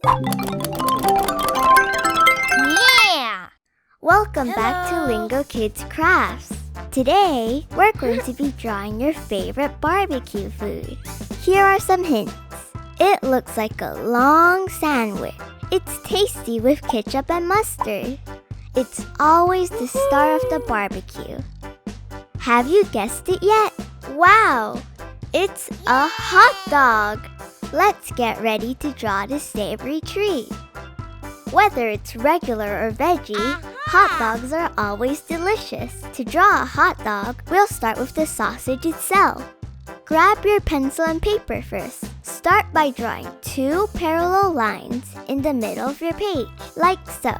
Yeah! Welcome back to Lingokids Crafts. Today, we're going to be drawing your favorite barbecue food. Here are some hints. It looks like a long sandwich. It's tasty with ketchup and mustard. It's always the star of the barbecue. Have you guessed it yet? Wow! It's a hot dog! Let's get ready to draw this savory treat. Whether it's regular or veggie, hot dogs are always delicious. To draw a hot dog, we'll start with the sausage itself. Grab your pencil and paper first. Start by drawing 2 parallel lines in the middle of your page, like so.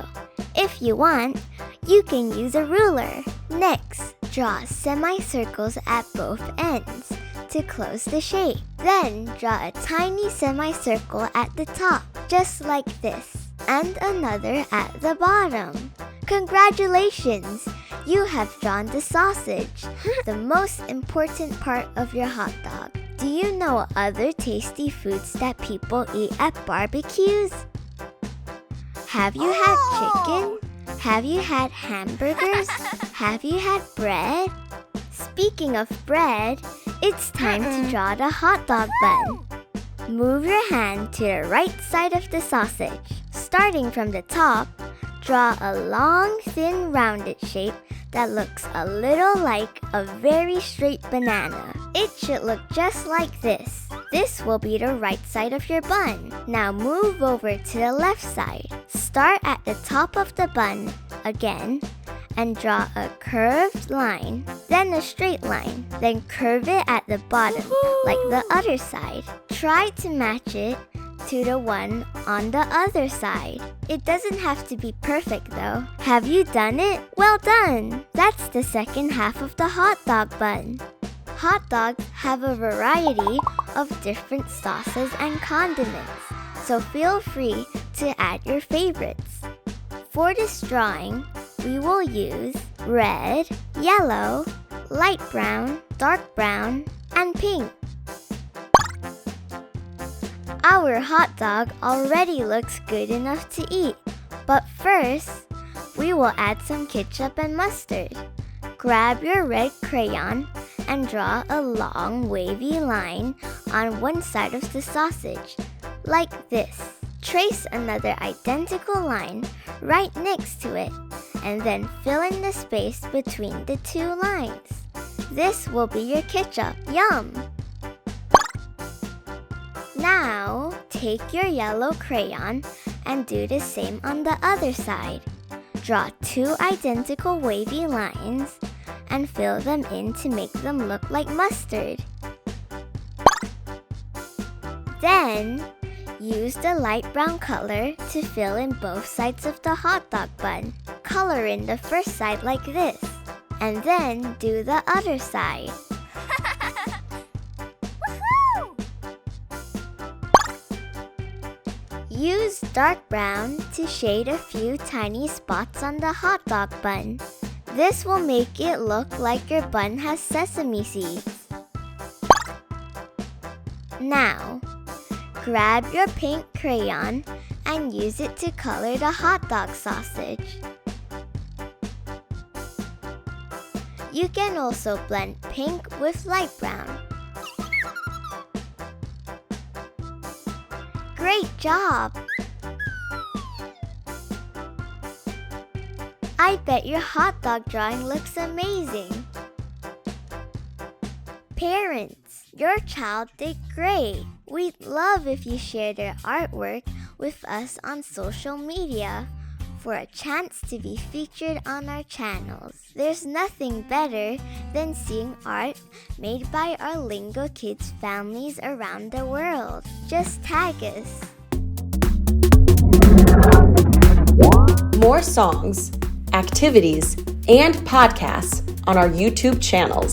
If you want, you can use a ruler. Next, draw semicircles at both ends to close the shape. Then, draw a tiny semicircle at the top, just like this, and another at the bottom. Congratulations! You have drawn the sausage, the most important part of your hot dog. Do you know other tasty foods that people eat at barbecues? Have you had chicken? Have you had hamburgers? Have you had bread? Speaking of bread, it's time to draw the hot dog bun. Move your hand to the right side of the sausage. Starting from the top, draw a long, thin, rounded shape that looks a little like a very straight banana. It should look just like this. This will be the right side of your bun. Now move over to the left side. Start at the top of the bun again and draw a curved line, then a straight line, then curve it at the bottom like the other side. Try to match it to the one on the other side. It doesn't have to be perfect though. Have you done it? Well done! That's the second half of the hot dog bun. Hot dogs have a variety of different sauces and condiments, so feel free to add your favorites. For this drawing, we will use red, yellow, light brown, dark brown, and pink. Our hot dog already looks good enough to eat, but first, we will add some ketchup and mustard. Grab your red crayon and draw a long wavy line on one side of the sausage, like this. Trace another identical line right next to it, and then fill in the space between the 2 lines. This will be your ketchup. Yum! Now, take your yellow crayon and do the same on the other side. Draw 2 identical wavy lines and fill them in to make them look like mustard. Then, use the light brown color to fill in both sides of the hot dog bun. Color in the first side like this, and then do the other side. Use dark brown to shade a few tiny spots on the hot dog bun. This will make it look like your bun has sesame seeds. Now, grab your pink crayon and use it to color the hot dog sausage. You can also blend pink with light brown. Great job! I bet your hot dog drawing looks amazing. Parents, your child did great. We'd love if you share their artwork with us on social media for a chance to be featured on our channels. There's nothing better than seeing art made by our Lingokids families around the world. Just tag us. More songs, activities, and podcasts on our YouTube channels.